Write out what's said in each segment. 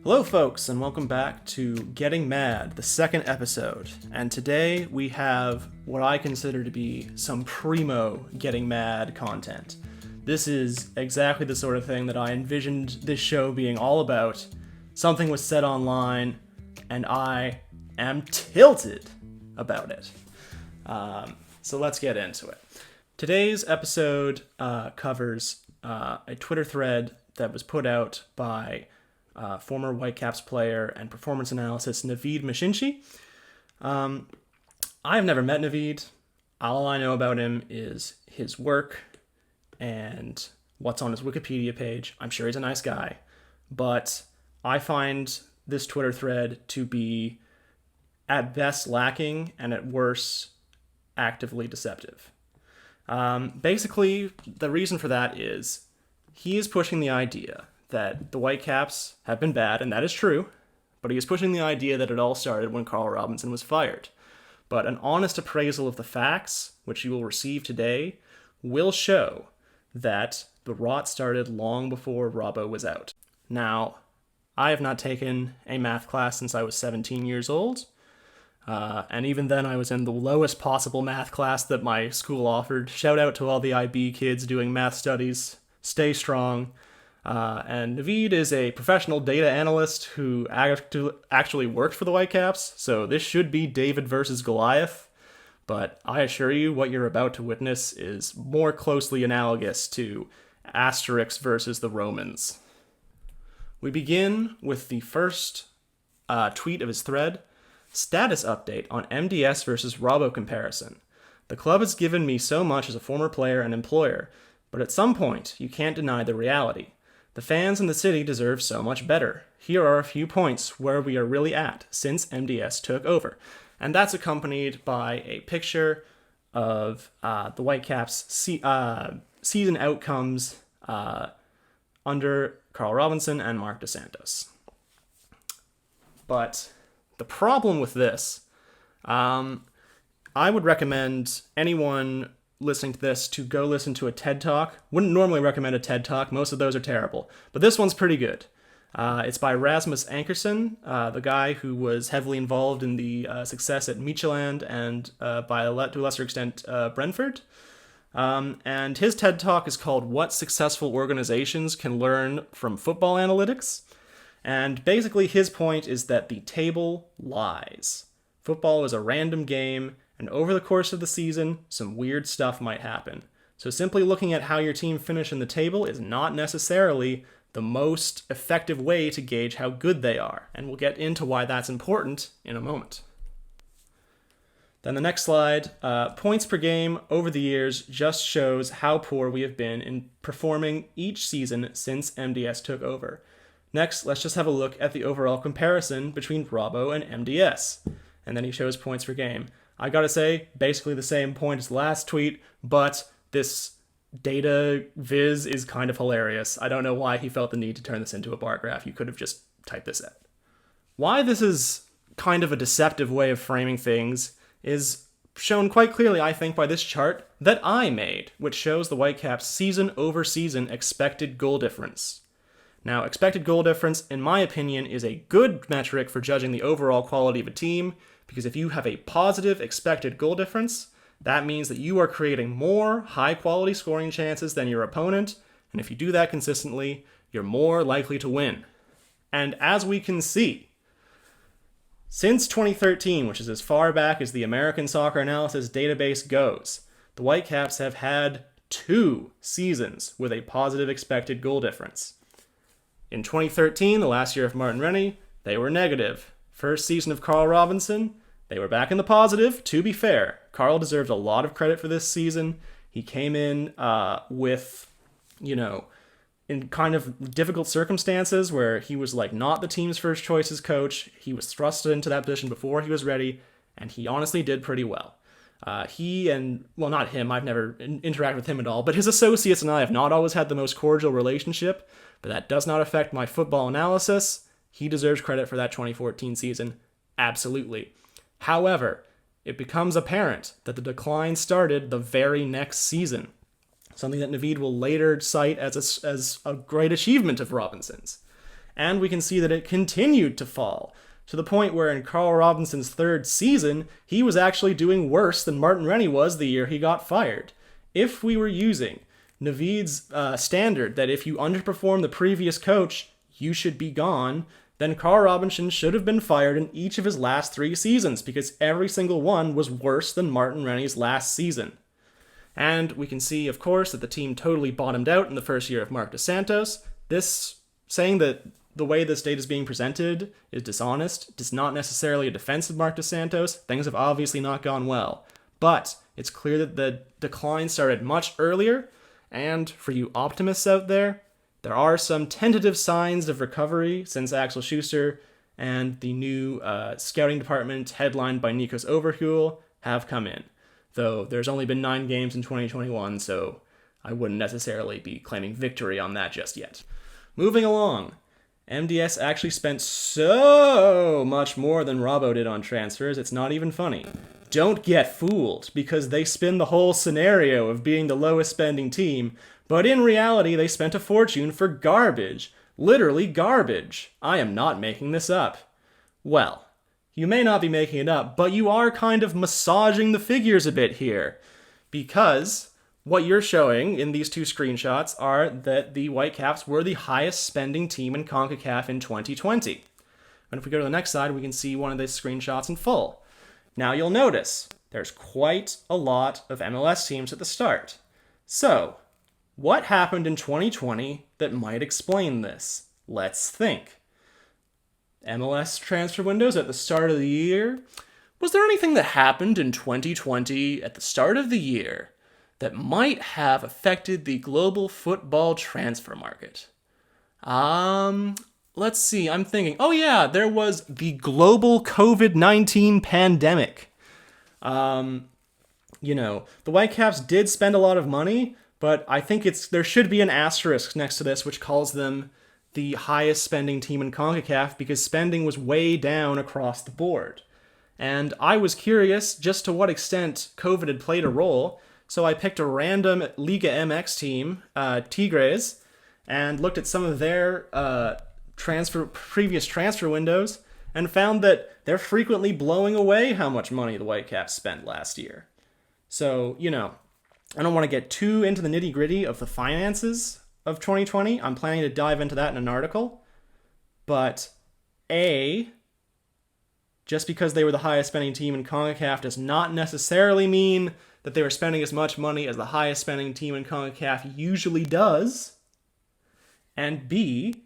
Hello, folks, and welcome back to Getting Mad, the second episode. And today we have what I consider to be some primo Getting Mad content. This is exactly the sort of thing that I envisioned this show being all about. Something was said online, and I am tilted about it. So let's get into it. Today's episode covers a Twitter thread that was put out by former Whitecaps player and performance analyst Naveed Mashinchi. I've never met Naveed. All I know about him is his work and what's on his Wikipedia page. I'm sure he's a nice guy, but I find this Twitter thread to be at best lacking and at worst actively deceptive. Basically, the reason for that is he is pushing the idea that the Whitecaps have been bad, and that is true, but he is pushing the idea that it all started when Carl Robinson was fired. But an honest appraisal of the facts, which you will receive today, will show that the rot started long before Robbo was out. Now, I have not taken a math class since I was 17 years old, and even then I was in the lowest possible math class that my school offered. Shout out to all the IB kids doing math studies. Stay strong. And Naveed is a professional data analyst who actually worked for the Whitecaps, so this should be David versus Goliath, but I assure you what you're about to witness is more closely analogous to Asterix versus the Romans. We begin with the first tweet of his thread, status update on MDS versus Robbo comparison. The club has given me so much as a former player and employer, but at some point you can't deny the reality. The fans in the city deserve so much better. Here are a few points where we are really at since MDS took over. And that's accompanied by a picture of the Whitecaps' season outcomes under Carl Robinson and Mark DeSantos. But the problem with this, I would recommend anyone listening to this to go listen to a TED Talk. Wouldn't normally recommend a TED Talk. Most of those are terrible. But this one's pretty good. It's by Rasmus Ankerson, the guy who was heavily involved in the success at Midtjylland and to a lesser extent Brentford. And his TED Talk is called What Successful Organizations Can Learn from Football Analytics. And basically his point is that the table lies. Football is a random game, and over the course of the season, some weird stuff might happen. So simply looking at how your team finished in the table is not necessarily the most effective way to gauge how good they are, and we'll get into why that's important in a moment. Then the next slide, points per game over the years just shows how poor we have been in performing each season since MDS took over. Next, let's just have a look at the overall comparison between Robbo and MDS. And then he shows points per game. I gotta say, basically the same point as the last tweet, but this data viz is kind of hilarious. I don't know why he felt the need to turn this into a bar graph. You could have just typed this out. Why this is kind of a deceptive way of framing things is shown quite clearly, I think, by this chart that I made, which shows the Whitecaps season over season expected goal difference. Now, expected goal difference, in my opinion, is a good metric for judging the overall quality of a team, because if you have a positive expected goal difference, that means that you are creating more high-quality scoring chances than your opponent, and if you do that consistently, you're more likely to win. And as we can see, since 2013, which is as far back as the American Soccer Analysis database goes, the Whitecaps have had 2 seasons with a positive expected goal difference. In 2013, the last year of Martin Rennie, they were negative. First season of Carl Robinson, they were back in the positive. To be fair, Carl deserved a lot of credit for this season. He came in with, in kind of difficult circumstances where he was not the team's first choice as coach. He was thrust into that position before he was ready, and he honestly did pretty well. Not him, I've never interacted with him at all, but his associates and I have not always had the most cordial relationship, but that does not affect my football analysis. He deserves credit for that 2014 season, absolutely. However, it becomes apparent that the decline started the very next season, something that Naveed will later cite as a great achievement of Robinson's. And we can see that it continued to fall, to the point where in Carl Robinson's third season, he was actually doing worse than Martin Rennie was the year he got fired. If we were using Naveed's standard that if you underperform the previous coach, you should be gone, then Carl Robinson should have been fired in each of his last 3 seasons, because every single one was worse than Martin Rennie's last season. And we can see, of course, that the team totally bottomed out in the first year of Marc Dos Santos. This, saying that the way this data is being presented is dishonest, is not necessarily a defense of Marc Dos Santos. Things have obviously not gone well. But it's clear that the decline started much earlier, and for you optimists out there are some tentative signs of recovery since Axel Schuster and the new scouting department, headlined by Nikos Overhuel, have come in. Though there's only been 9 games in 2021, so I wouldn't necessarily be claiming victory on that just yet. Moving along, MDS actually spent so much more than Robbo did on transfers, it's not even funny. Don't get fooled, because they spin the whole scenario of being the lowest spending team, but in reality they spent a fortune for garbage. Literally garbage. I am not making this up. Well, you may not be making it up, but you are kind of massaging the figures a bit here. Because what you're showing in these 2 screenshots are that the Whitecaps were the highest spending team in CONCACAF in 2020. And if we go to the next slide, we can see one of these screenshots in full. Now you'll notice there's quite a lot of MLS teams at the start. So, what happened in 2020 that might explain this? Let's think. MLS transfer windows at the start of the year? Was there anything that happened in 2020 at the start of the year that might have affected the global football transfer market? Let's see, I'm thinking, oh yeah, there was the global COVID-19 pandemic. The Whitecaps did spend a lot of money, but I think there should be an asterisk next to this which calls them the highest spending team in CONCACAF, because spending was way down across the board. And I was curious just to what extent COVID had played a role, so I picked a random Liga MX team, Tigres, and looked at some of their previous transfer windows, and found that they're frequently blowing away how much money the Whitecaps spent last year. So, I don't want to get too into the nitty-gritty of the finances of 2020. I'm planning to dive into that in an article. But just because they were the highest spending team in CONCACAF does not necessarily mean that they were spending as much money as the highest spending team in CONCACAF usually does. And B,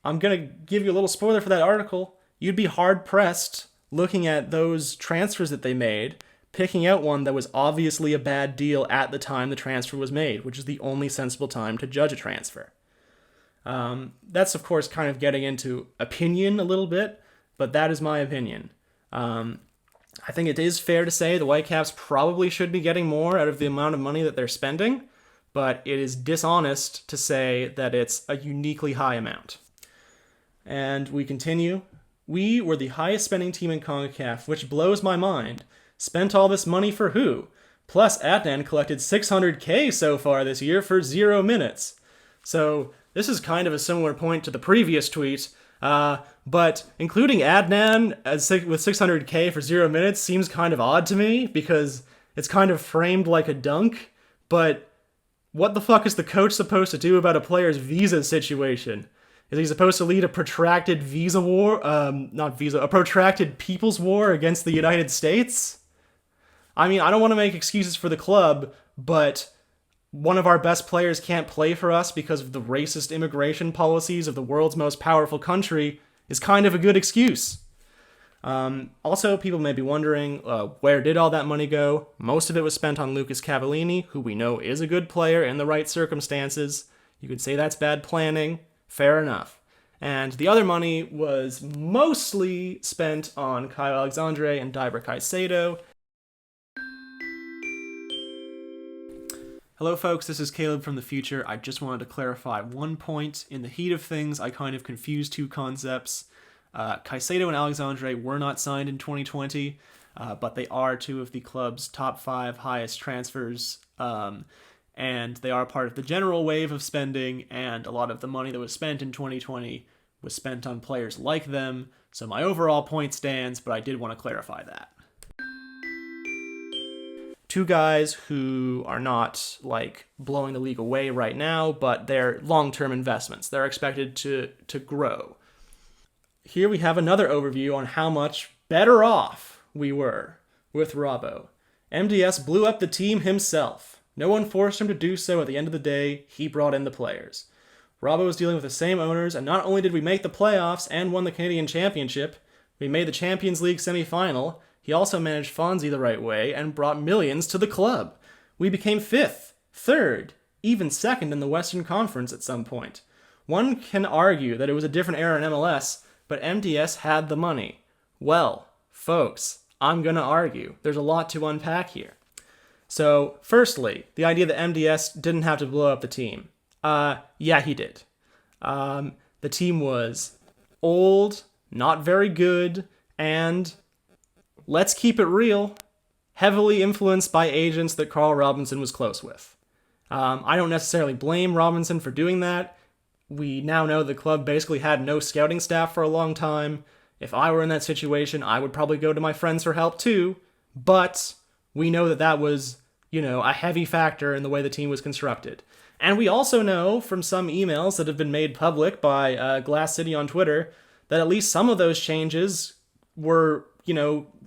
I'm going to give you a little spoiler for that article. You'd be hard-pressed looking at those transfers that they made, picking out one that was obviously a bad deal at the time the transfer was made, which is the only sensible time to judge a transfer. That's, of course, kind of getting into opinion a little bit, but that is my opinion. I think it is fair to say the Whitecaps probably should be getting more out of the amount of money that they're spending, but it is dishonest to say that it's a uniquely high amount. And we continue. We were the highest spending team in CONCACAF, which blows my mind. Spent all this money for who? Plus, Adnan collected $600K so far this year for 0 minutes. So, this is kind of a similar point to the previous tweet, but including Adnan with $600K for 0 minutes seems kind of odd to me, because it's kind of framed like a dunk, but what the fuck is the coach supposed to do about a player's visa situation? Is he supposed to lead a protracted visa war? A protracted people's war against the United States? I mean, I don't want to make excuses for the club, but one of our best players can't play for us because of the racist immigration policies of the world's most powerful country is kind of a good excuse. Also, people may be wondering, where did all that money go? Most of it was spent on Lucas Cavallini, who we know is a good player in the right circumstances. You could say that's bad planning. Fair enough. And the other money was mostly spent on Kyle Alexandre and Diber Caicedo. Hello folks, this is Caleb from the future. I just wanted to clarify one point. In the heat of things, I kind of confused 2 concepts. Caicedo and Alexandre were not signed in 2020, but they are 2 of the club's top 5 highest transfers, and they are part of the general wave of spending, and a lot of the money that was spent in 2020 was spent on players like them. So my overall point stands, but I did want to clarify that. Two guys who are not like blowing the league away right now, but they're long-term investments. They're expected to grow. Here we have another overview on how much better off we were with Robbo. MDS blew up the team himself. No one forced him to do so. At the end of the day, he brought in the players. Robbo was dealing with the same owners, and not only did we make the playoffs and won the Canadian Championship, we made the Champions League semi-final. He also managed Fonzie the right way and brought millions to the club. We became 5th, 3rd, even 2nd in the Western Conference at some point. One can argue that it was a different era in MLS, but MDS had the money. Well, folks, I'm going to argue. There's a lot to unpack here. So, firstly, the idea that MDS didn't have to blow up the team. Yeah, he did. The team was old, not very good, and let's keep it real, heavily influenced by agents that Carl Robinson was close with. I don't necessarily blame Robinson for doing that. We now know the club basically had no scouting staff for a long time. If I were in that situation, I would probably go to my friends for help too. But we know that that was, a heavy factor in the way the team was constructed. And we also know from some emails that have been made public by Glass City on Twitter that at least some of those changes were,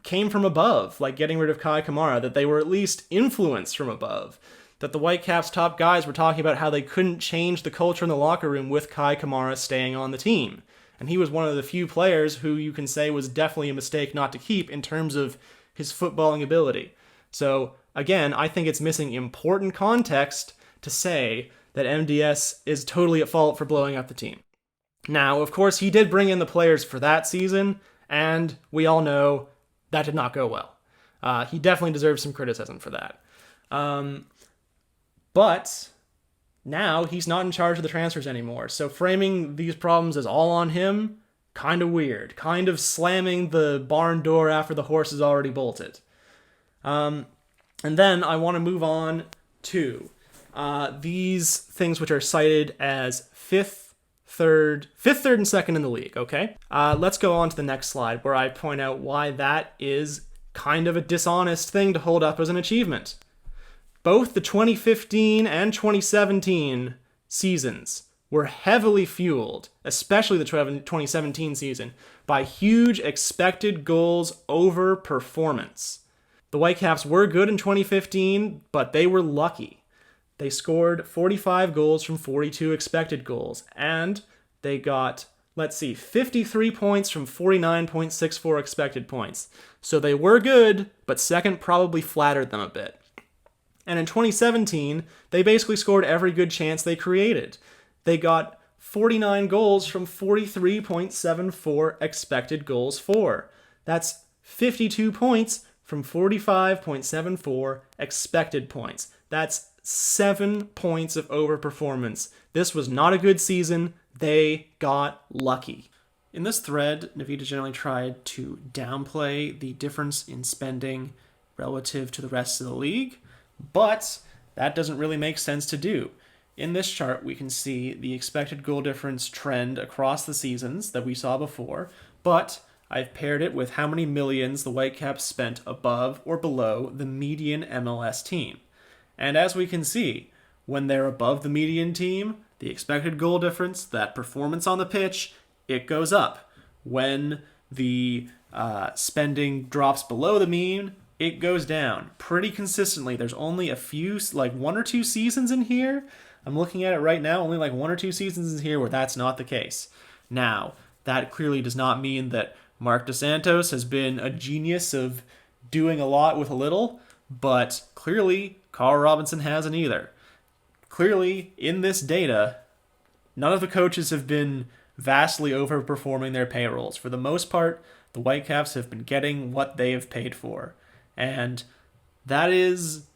came from above, like getting rid of Kai Kamara, that they were at least influenced from above. That the Whitecaps top guys were talking about how they couldn't change the culture in the locker room with Kai Kamara staying on the team. And he was one of the few players who you can say was definitely a mistake not to keep in terms of his footballing ability. So, again, I think it's missing important context to say that MDS is totally at fault for blowing up the team. Now, of course, he did bring in the players for that season, and we all know that did not go well. He definitely deserves some criticism for that. But now he's not in charge of the transfers anymore. So framing these problems as all on him, kind of weird. Kind of slamming the barn door after the horse is already bolted. And then I want to move on to these things which are cited as fifth, third, and second in the league, okay? Let's go on to the next slide where I point out why that is kind of a dishonest thing to hold up as an achievement. Both the 2015 and 2017 seasons were heavily fueled, especially the 2017 season, by huge expected goals over performance. The Whitecaps were good in 2015, but they were lucky. They scored 45 goals from 42 expected goals, and they got, 53 points from 49.64 expected points. So they were good, but second probably flattered them a bit. And in 2017, they basically scored every good chance they created. They got 49 goals from 43.74 expected goals for. That's 52 points from 45.74 expected points. That's 7 points of overperformance. This was not a good season. They got lucky. In this thread, Navita generally tried to downplay the difference in spending relative to the rest of the league, but that doesn't really make sense to do. In this chart, we can see the expected goal difference trend across the seasons that we saw before, but I've paired it with how many millions the Whitecaps spent above or below the median MLS team. And as we can see, when they're above the median team, the expected goal difference, that performance on the pitch, it goes up. When the spending drops below the mean, it goes down pretty consistently. There's only a few, like 1 or 2 seasons in here. I'm looking at it right now, only like 1 or 2 seasons in here where that's not the case. Now, that clearly does not mean that Mark DeSantos has been a genius of doing a lot with a little, but clearly Carl Robinson hasn't either. Clearly, in this data, none of the coaches have been vastly overperforming their payrolls. For the most part, the Whitecaps have been getting what they have paid for. And that is,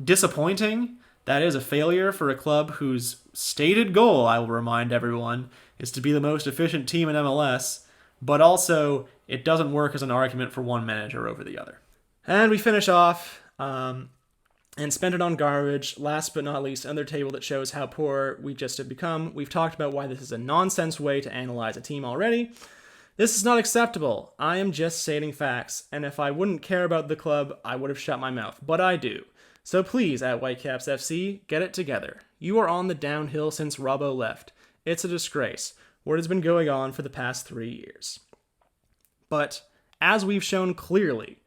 disappointing. That is a failure for a club whose stated goal, I will remind everyone, is to be the most efficient team in MLS, but also it doesn't work as an argument for one manager over the other. And we finish off and spent it on garbage. Last but not least, another table that shows how poor we just have become. We've talked about why this is a nonsense way to analyze a team already. This is not acceptable. I am just stating facts, and if I wouldn't care about the club, I would have shut my mouth, but I do. So please, at Whitecaps FC, get it together. You are on the downhill since Robbo left. It's a disgrace. What has been going on for the past 3 years. But, as we've shown clearly,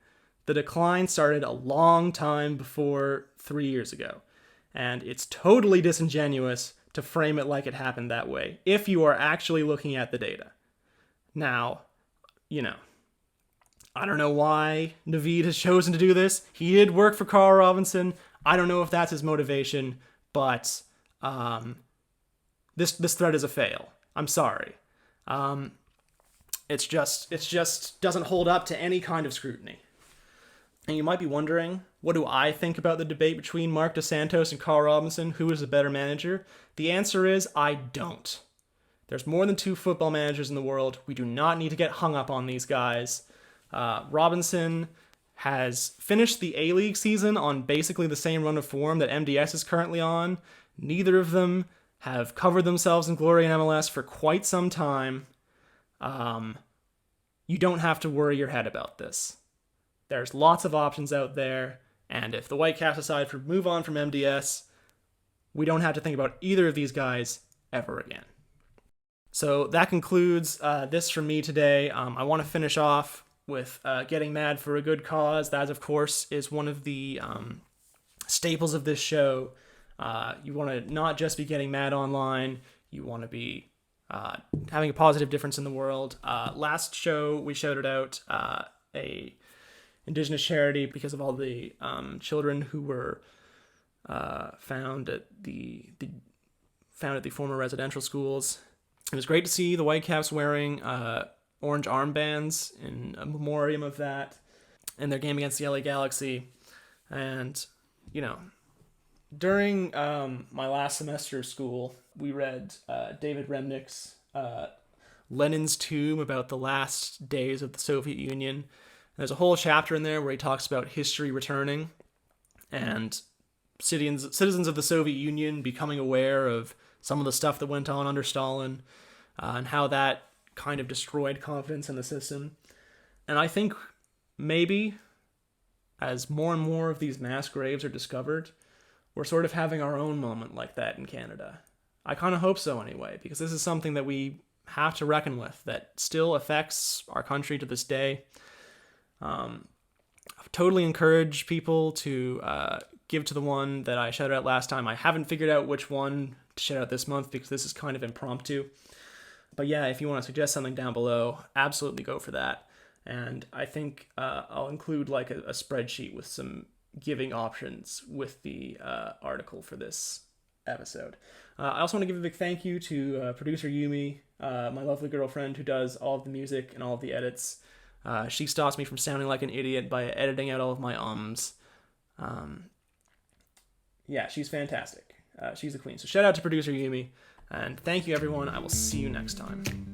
the decline started a long time before 3 years ago, and it's totally disingenuous to frame it like it happened that way, if you are actually looking at the data. Now, I don't know why Naveed has chosen to do this. He did work for Carl Robinson. I don't know if that's his motivation, but this thread is a fail. I'm sorry. It's just doesn't hold up to any kind of scrutiny. And you might be wondering, what do I think about the debate between Mark DeSantos and Carl Robinson? Who is the better manager? The answer is I don't. There's more than 2 football managers in the world. We do not need to get hung up on these guys. Robinson has finished the A-League season on basically the same run of form that MDS is currently on. Neither of them have covered themselves in glory in MLS for quite some time. You don't have to worry your head about this. There's lots of options out there, and if the Whitecaps decide to move on from MDS, we don't have to think about either of these guys ever again. So that concludes this from me today. I want to finish off with getting mad for a good cause. That, of course, is one of the staples of this show. You want to not just be getting mad online. You want to be having a positive difference in the world. Last show, we shouted out a Indigenous charity because of all the children who were found at the former residential schools. It was great to see the Whitecaps wearing orange armbands in a memoriam of that in their game against the LA Galaxy. And, during my last semester of school, we read David Remnick's Lenin's Tomb about the last days of the Soviet Union. There's a whole chapter in there where he talks about history returning and citizens of the Soviet Union becoming aware of some of the stuff that went on under Stalin and how that kind of destroyed confidence in the system. And I think maybe as more and more of these mass graves are discovered, we're sort of having our own moment like that in Canada. I kind of hope so anyway, because this is something that we have to reckon with that still affects our country to this day. I totally encourage people to give to the one that I shouted out last time. I haven't figured out which one to shout out this month because this is kind of impromptu. But yeah, if you want to suggest something down below, absolutely go for that. And I think I'll include like a spreadsheet with some giving options with the article for this episode. I also want to give a big thank you to producer Yumi, my lovely girlfriend who does all of the music and all of the edits. She stops me from sounding like an idiot by editing out all of my ums. Yeah, she's fantastic. She's the queen. So shout out to producer Yumi. And thank you, everyone. I will see you next time.